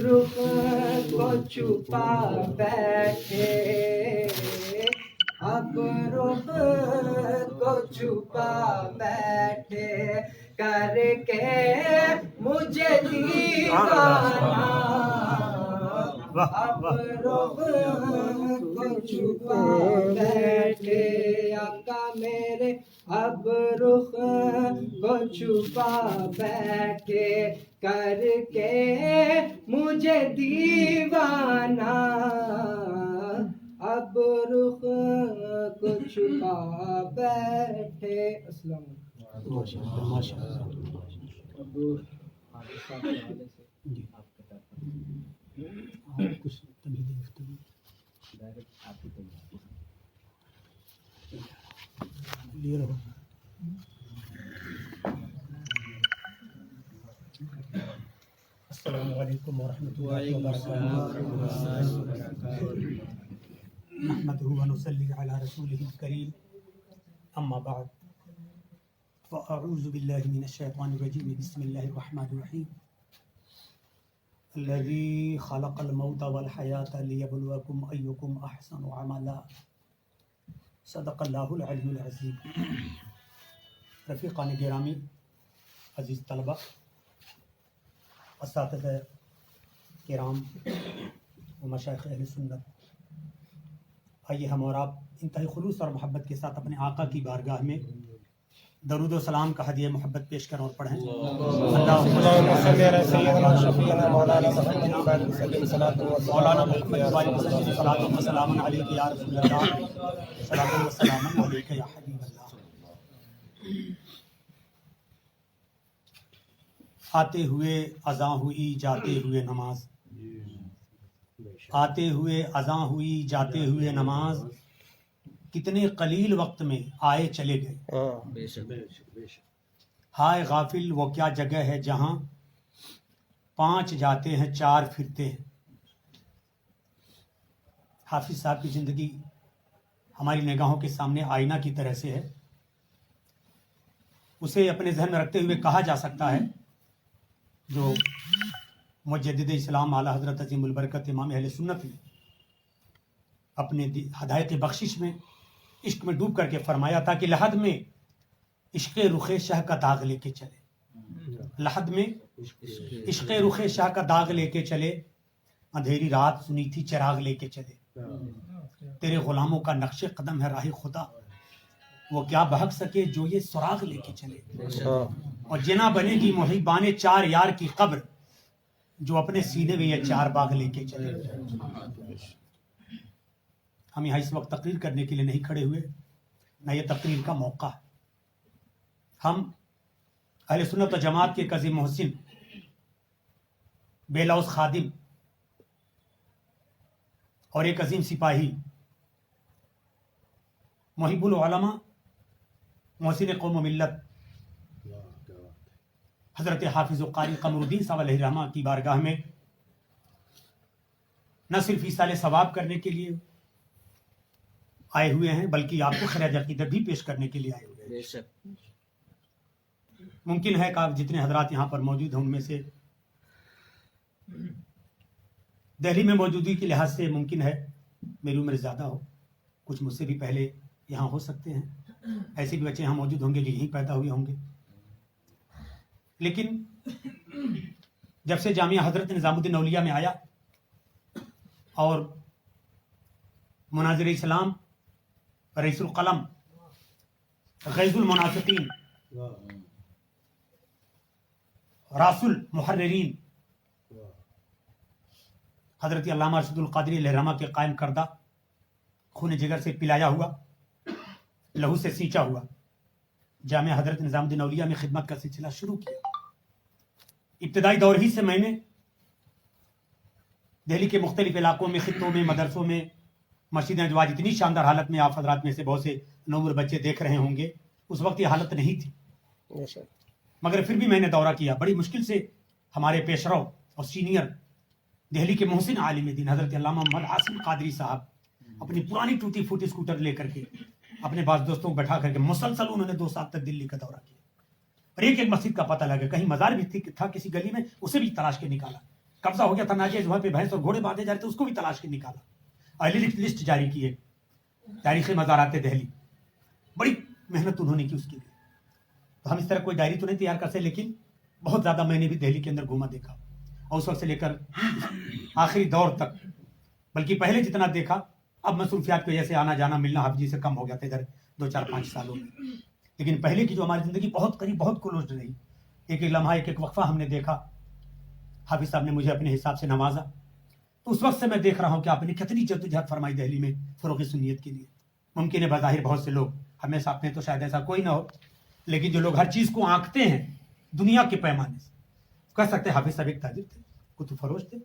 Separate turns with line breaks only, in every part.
رخ کو چھپا بیٹھے، اب رخ کو چھپا بیٹھے، کر کے مجھے دیوانہ، اب رخ کو چھپا بیٹھے، آقا میرے اب رخ کو چھپا بیٹھے، کر کے مجھے دیوانہ، اب رخ کو چھپا بیٹھے۔ السلام علیکم۔
ماشاء اللہ۔
اب حافظ صاحب کے حوالے سے آپ کتاب
کچھ تمہیدی گفتگو
ڈائریکٹ آپ کی تیاری
لیے رہو۔ السلام علیکم ورحمۃ اللہ وبرکاتہ۔ نحمده ونصلي على رسوله الكريم، اما بعد فاعوذ بالله من الشیطان الرجیم، بسم اللہ الرحمن الرحیم۔ الذي خلق الموت والحیاة لیبلوکم ایکم احسن عملا، صدق اللہ العلی العظیم۔ رفیقان گرامی، عزیز طلبہ، اساتذہ کرام و مشائخ اہل سنت، آئیے ہم اور آپ انتہائی خلوص اور محبت کے ساتھ اپنے آقا کی بارگاہ میں درود و سلام کا ہدیہ محبت پیش کریں اور پڑھیں۔ مولانا محمد صلاۃ و سلام علیک یا رسول اللہ، صلاۃ و سلام علیک یا حبیب اللہ۔ آتے ہوئے اذاں ہوئی جاتے ہوئے نماز، آتے ہوئے اذاں ہوئی جاتے ہوئے نماز، کتنے قلیل وقت میں آئے چلے گئے۔ ہائے غافل وہ کیا جگہ ہے جہاں 5 جاتے ہیں 4 پھرتے ہیں۔ حافظ صاحب کی زندگی ہماری نگاہوں کے سامنے آئینہ کی طرح سے ہے، اسے اپنے ذہن میں رکھتے ہوئے کہا جا سکتا ہے جو مجدد اسلام اعلیٰ حضرت عظیم البرکت امام اہل سنت نے اپنے ہدایت بخشش میں عشق میں ڈوب کر کے فرمایا تھا کہ لحد میں عشق رخ شاہ کا داغ لے کے چلے، لحد میں عشق رخ شاہ کا داغ لے کے چلے، اندھیری رات سنی تھی چراغ لے کے چلے، تیرے غلاموں کا نقش قدم ہے راہ خدا، وہ کیا بہک سکے جو یہ سراغ لے کے چلے، اور جنا بنے گی محبان 4 یار کی قبر جو اپنے سینے میں یہ 4 باغ لے کے چلے۔ ہم یہاں اس وقت تقریر کرنے کے لیے نہیں کھڑے ہوئے، نہ یہ تقریر کا موقع ہے۔ ہم اہل سنت و جماعت کے ایک عظیم محسن، بے لوث خادم اور ایک عظیم سپاہی، محب العلماء، محسن قوم و ملت، حضرت حافظ و قاری قمر الدین صاحب علیہ رحمہ کی بارگاہ میں نہ صرف ایصال ثواب کرنے کے لیے آئے ہوئے ہیں بلکہ آپ کو خراج عقیدت بھی پیش کرنے کے لیے آئے ہوئے ہیں۔ ممکن ہے کہ آپ جتنے حضرات یہاں پر موجود ہیں ان میں سے دہلی میں موجودگی کے لحاظ سے ممکن ہے میری عمر زیادہ ہو، کچھ مجھ سے بھی پہلے یہاں ہو سکتے ہیں، ایسے بھی بچے یہاں موجود ہوں گے جو یہیں پیدا ہوئے ہوں گے، لیکن جب سے جامعہ حضرت نظام الدین اولیاء میں آیا اور مناظر اسلام، رئیس القلم، غیظ المنافقین، راس المحررین، حضرت علامہ ارشد القادری علیہ رحمہ کے قائم کردہ خون جگر سے پلایا ہوا، لہو سے سینچا ہوا جامعہ حضرت نظام الدین اولیاء میں خدمت کا سلسلہ شروع کیا۔ ابتدائی دور ہی سے میں نے دہلی کے مختلف علاقوں میں، خطوں میں، مدرسوں میں مسجدیں جو آج اتنی شاندار حالت میں آپ حضرات میں سے بہت سے نوعمر بچے دیکھ رہے ہوں گے، اس وقت یہ حالت نہیں تھی، مگر پھر بھی میں نے دورہ کیا۔ بڑی مشکل سے ہمارے پیشرو اور سینئر دہلی کے محسن عالم دین حضرت علامہ محمد عاصم قادری صاحب اپنی پرانی ٹوٹی پھوٹی اسکوٹر لے کر کے اپنے بعض دوستوں کو بیٹھا کر کے مسلسل انہوں نے 2 سال تک دلی کا دورہ کیا، اور ایک ایک مسجد کا پتہ لگا، کہیں مزار بھی تھا کسی گلی میں، اسے بھی تلاش کے نکالا، कब्जा हो गया था नाजायज वहां पे भैंस और घोड़े बांधे जा रहे थे, उसको भी तलाश के निकाला, अहली लिस्ट जारी की है, तारीख मज़ारात दिल्ली, बड़ी मेहनत उन्होंने की उसके लिए। तो हम इस तरह कोई डायरी तो नहीं तैयार कर सकते, लेकिन बहुत ज़्यादा मैंने भी दिल्ली के अंदर घूमा देखा, और उस वक्त से लेकर आखिरी दौर तक, बल्कि पहले जितना देखा अब मसरूफियात की वजह से आना जाना मिलना हाफिजी से कम हो गया था इधर 2-4-5 सालों में, लेकिन पहले की जो हमारी ज़िंदगी बहुत करीब बहुत क्लोज रही, एक एक लम्हा एक एक वक्फा हमने देखा। हाफिज साहब ने मुझे अपने हिसाब से नवाजा, तो उस वक्त से मैं देख रहा हूँ कि आपने कितनी जद्दोजहद फरमाई दिल्ली में फ़रोग़ सुन्नियत के लिए। मुमकिन है बज़ाहिर बहुत से लोग, हमें अपने तो शायद ऐसा कोई ना हो, लेकिन जो लोग हर चीज़ को आंकते हैं दुनिया के पैमाने से, कह सकते हैं हाफिज साहब एक ताजिर थे, कुतुब फरोश थे,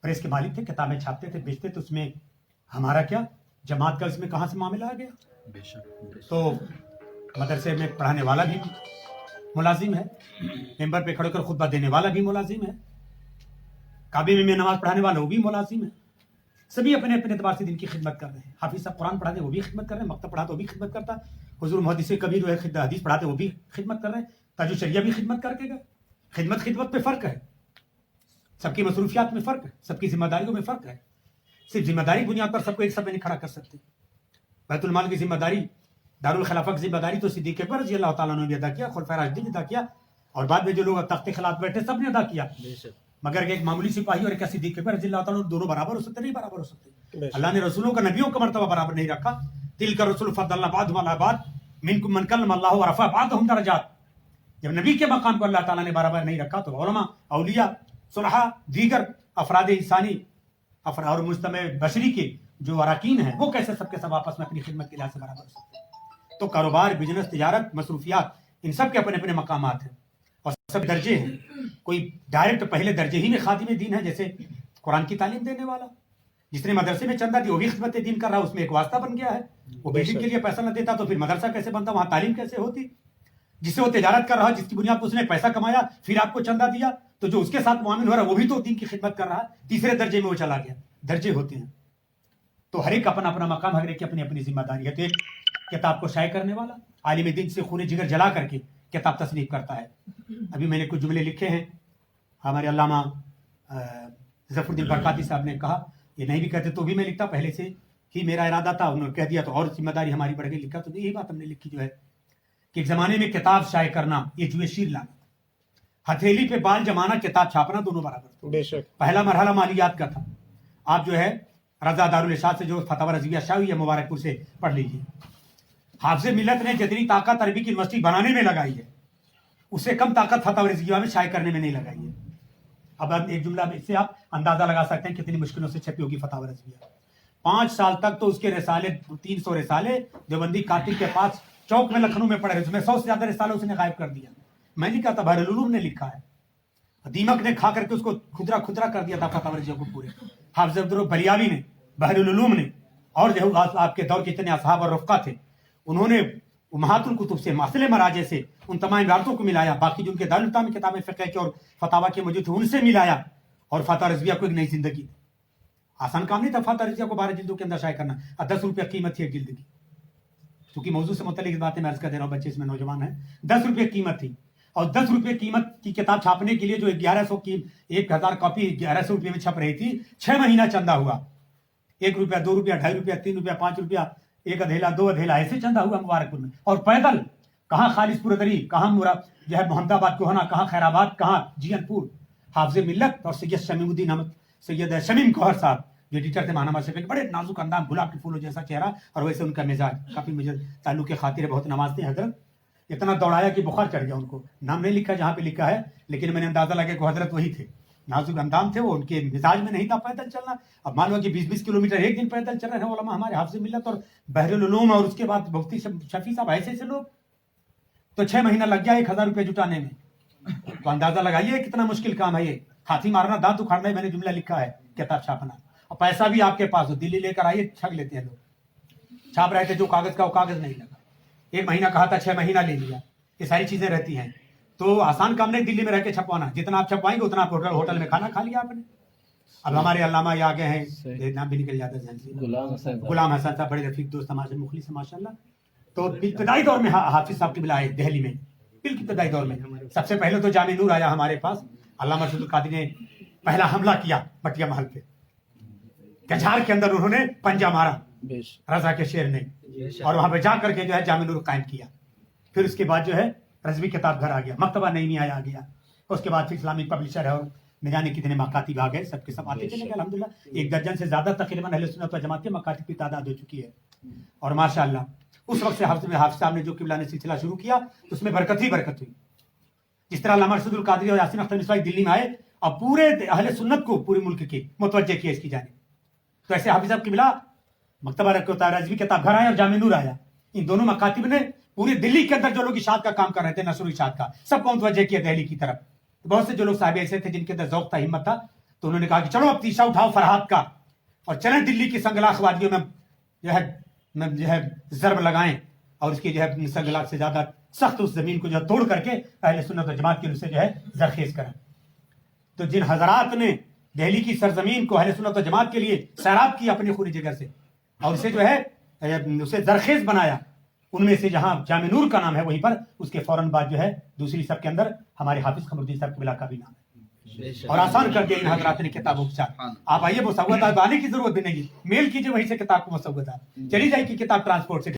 प्रेस के मालिक थे, किताबें छापते थे, बेचते थे, उसमें हमारा क्या, जमात का इसमें कहाँ से मामला आ गया। तो मदरसे में पढ़ाने वाला भी मुलाजिम है, मेंबर पे खड़े कर खुतबा देने वाला भी मुलाजिम है, काबे में नमाज पढ़ाने वाला वो भी मुलाजिम है, सभी अपने अपने एतबार से दिन की खिदमत कर रहे हैं। हाफिज साहब कुरान पढ़ाते वो भी खिदमत कर रहे हैं, मकतब पढ़ाते वो भी खिदमत करता है, हुजूर मुहद्दिस कबीर जो है हदीस पढ़ाते वो भी खिदमत कर रहे हैं, ताजु शरिया भी खिदमत करके गए। खिदमत पे फ़र्क है, सबकी मसरूफियात में फ़र्क है, सबकी जिम्मेदारियों में फ़र्क है। सिर्फ जिम्मेदारी बुनियाद पर सबको एक साथ नहीं खड़ा कर सकते। बैतुल माल की जिम्मेदारी, दारुल खिलाफत की जिम्मेदारी तो सिद्दीक़ अकबर रज़ी अल्लाह तआला अन्हु ने अदा किया, खुलफाए राशिदीन ने अदा किया, और बाद में जो लोग तख्त खिलाफत बैठे सब ने अदा किया। मगर एक मामूली सिपाही और एक सिद्दीक़ अकबर रज़ी अल्लाह तआला अन्हु दोनों बराबर हो सकते नहीं, बराबर हो सकते। अल्लाह ने रसूलों का नबियों का मर्तबा बराबर नहीं रखा। तिलका रसूल फद्दलना बादहुम अला बाद मिनकुम मन कल्लम अल्लाह व रफ़अ बादहुम दरजात। जब नबी के मकाम को अल्लाह ताला ने बराबर नहीं रखा तो उलमा, औलिया, सुलहा, दीगर अफराद इंसानी और मुज्तमा बशरी के जो अराकीन हैं वो कैसे सबके सब आपस में अपनी खिदमत के लिहाज से बराबर हो सकते हैं। तो कारोबार, बिजनेस, तिजारत, मसरूफियात, इन सब के अपने अपने मकामात हैं और सब दर्जे हैं। कोई डायरेक्ट पहले दर्जे ही में खादिम दीन है, जैसे कुरान की तालीम देने वाला, जिसने मदरसे में चंदा दी वो भी खिदमत दीन कर रहा है, उसमें एक वास्ता बन गया है। वो बेसिक के लिए पैसा न देता तो फिर मदरसा कैसे बनता, वहाँ तालीम कैसे होती। जिससे वो तिजारत कर रहा, जिसकी बुनियाद पर उसने पैसा कमाया फिर आपको चंदा दिया, तो जो उसके साथ मुआमिल हो रहा है वो भी तो दीन की खिदमत कर रहा है। तीसरे दर्जे में वो चला गया, दर्जे होते हैं। तो हर एक अपना अपना मकाम, हर एक की अपनी अपनी जिम्मेदारी है। तो एक किताब को शाये करने वाला आलिम दीन से खून जिगर जला करके किताब तस्नीफ करता है। अभी मैंने कुछ जुमले लिखे हैं, हमारे अल्लामा ज़फ़रुद्दीन बरकाती साहब ने कहा, ये नहीं भी कहते तो भी मैं लिखता, पहले से ही मेरा इरादा था, उन्होंने कह दिया तो और जिम्मेदारी हमारी बढ़ गई, लिखा तो यही बात हमने लिखी जो है कि एक ज़माने में किताब शाये करना ये जुए शीर लाना, हथेली पे बाल जमाना, किताब छापना, दोनों बराबर। बेशक पहला मरहला मालियात का था। आप जो है रज़ा दारुल इरशाद से जो फतवा रज़विया शाही है मुबारकपुर से पढ़ लीजिए। हाफ़िज़ मिल्लत ने जितनी ताकत अरबी की यूनिवर्सिटी बनाने में लगाई है उससे कम ताकत फतवा रज़विया में शाये करने में नहीं लगाई है। अब एक जुमला इससे आप अंदाजा लगा सकते हैं कितनी मुश्किलों से छपी होगी फतवा रज़विया। 5 साल तक तो उसके रिसाले 300 रिसाले देवबंदी कातिल के पास चौक में लखनऊ में पड़े रहे, उसमें 100 से ज्यादा रिसाले उसने गायब कर दिया। मैं लिखा था, बहरुल उलूम ने लिखा है, दीमक ने खा करके उसको खुदरा खुदरा कर दिया था फतवा रज़विया को पूरे। हाफ़िज़ अब्दुल बलियावी ने, बहरुल उलूम ने, और जो आपके दौर के इतने असहाब और रफ़्क़ा थे उन्होंने उम्महातुल कुतुब से, मासिले मराजे से उन तमाम इबारतों को मिलाया, बाकी जो उनके दारुल उलूम में किताबें फ़िक़्ह के और फतावा के मौजूद थे उनसे मिलाया और फतवा रज़विया को एक नई जिंदगी। आसान काम नहीं था फतवा रज़विया को 12 जिल्दों के अंदर शाये करना, 10 रुपया कीमत थी एक जिल्द की। क्योंकि मौजूद से मुतल्लिक़ बातें मैं अर्ज़ कर दे रहा हूँ, बच्चे इसमें नौजवान हैं। 10 रुपये कीमत थी और 10 रुपये कीमत की किताब छापने के लिए जो 1100 की 1000 कॉपी 1100 रुपये में छप रही थी, 6 महीना चंदा हुआ। 1 रुपया, 2 रुपया, 2.5 रुपया, 3 रुपया, 5 रुपया, 1 अधेला, 2 अधेला, ऐसे चंदा हुआ मुबारकपुर में। और पैदल कहाँ खालिसपुर दरी, कहाँ जो है मोहम्मदाबाद कोहना, कहाँ खैराबाद, कहाँ जीयनपुर। हाफ़िज़ मिल्लत और सैयद शमीमुद्दीन अहमद, सैयद शमीम कोहर साहब जो एडिटर थे महानामा शफीक, बड़े नाजुक अंदाज, गुलाब के फूलों जैसा चेहरा और वैसे उनका मिजाज, काफ़ी मुझे ताल्लुक़ के खातिर बहुत नवाजते हैं हजरत। इतना दौड़ाया कि बुखार चढ़ गया उनको। नाम नहीं लिखा जहाँ पे लिखा है, लेकिन मैंने अंदाजा लगा कि हजरत वही थे। नाजुक अंदाम थे वो, उनके मिजाज में नहीं था पैदल चलना। अब मान लो कि 20-20 किलोमीटर एक दिन पैदल चल रहे हैं उलमा हमारे, हाफ़िज़ मिल्लत और बहरुल उलूम, और उसके बाद मुफ्ती शफी साहब, ऐसे ऐसे लोग। तो 6 महीना लग गया 1000 रुपये जुटाने में। तो अंदाजा लगाइए कितना मुश्किल काम है ये। हाथी मारना, दांत उखाड़ना, मैंने जुमला लिखा है, किताब छापना, और पैसा भी आपके पास हो, दिल्ली लेकर आइए, ठग लेते हैं लोग। छाप रहे थे जो कागज का वो कागज नहीं लगा, 1 महीना कहा था 6 महीना ले लिया। ये सारी चीजें रहती हैं। तो आसान काम नहीं दिल्ली में रह के छपवाना, जितना आप छपवाएंगे उतना आप होटल में खाना खा लिया आपने। अब हमारे अल्लामा ये आगे हैं, नाम भी निकल जाता है, गुलाम हसन साहब, बड़े रफीक दोस्त हमारे, मुखलिस माशाल्लाह। तो इब्तदाई दौर में हाफिज साहब की बिलाए दिल्ली में, बिल्कुल इब्तदाई दौर में। सबसे पहले तो जामे नूर आया हमारे पास, अल्लामा मरशद कादरी ने पहला हमला किया बटिया महल पे, कछार के अंदर उन्होंने पंजा मारा रजा के शेर ने, और वहां पे जा करके जो है जामे नूर कायम किया। फिर उसके बाद जो है रजवी किताब घर आ गया, मकतबा नई आया आ गया। उसके बाद फिर इस्लामिक पब्लिशर है, और न जाने कितने मकातिब आ गए, सबके सब आते चले गए अल्हम्दुलिल्लाह। 1 दर्जन से ज्यादा तकरीबन अहले सुन्नत व जमात के मकातिब की तादाद हो चुकी है। और माशाअल्लाह उस वक्त से हाफिज साहब ने जो किबला ने सिलसिला शुरू किया, उसमें बरकत ही बरकत हुई। जिस तरह अल्लामा अरशदुल कादरी और यासीन अख्तर मिसवाई दिल्ली में आए और पूरे अहले सुन्नत को पूरे मुल्क के मुतवज्जे किया इसकी जानिब, तो ऐसे हाफिज साहब किबला मकतबा रजवी किताब घर आया और जामे नूर आया। इन दोनों मकातिब ने पूरे दिल्ली के अंदर जो लोग इशात का काम कर रहे थे, नशर इशात का, सबको मुतवज्जे किया दिल्ली की तरफ। तो बहुत से जो लोग साहब ऐसे थे जिनके अंदर ज़ौक़ था, हिम्मत था, तो उन्होंने कहा कि चलो अब तीशा उठाओ फरहाद का और चलें दिल्ली की संगलाख वादियों में जो है ज़रब लगाएं, और उसकी जो है संगलाख से ज्यादा सख्त उस जमीन को जो तोड़ करके अहले सुन्नत व जमात की उनसे जो है जरखेज करें। तो जिन हजरात ने दिल्ली की सरजमीन को अहले सुन्नत व जमात के लिए सैराब किया अपनी खूनी जिगर से, और उसे जो है उसे जरखेज बनाया, उनमें से जहां जामे नूर का नाम है, वहीं पर उसके फौरन बाद जो है दूसरी सब के अंदर हमारे हाफिज कमरुद्दीन साहब किबला का भी नाम है, और आसान कर दिया इन हजरात ने किताबों के साथ। आप आइए, मुसव्वदा आने की जरूरत भी नहीं, मेल कीजिए वहीं से किताब को मुसव्वदा चली जाएगी किताब ट्रांसपोर्ट से।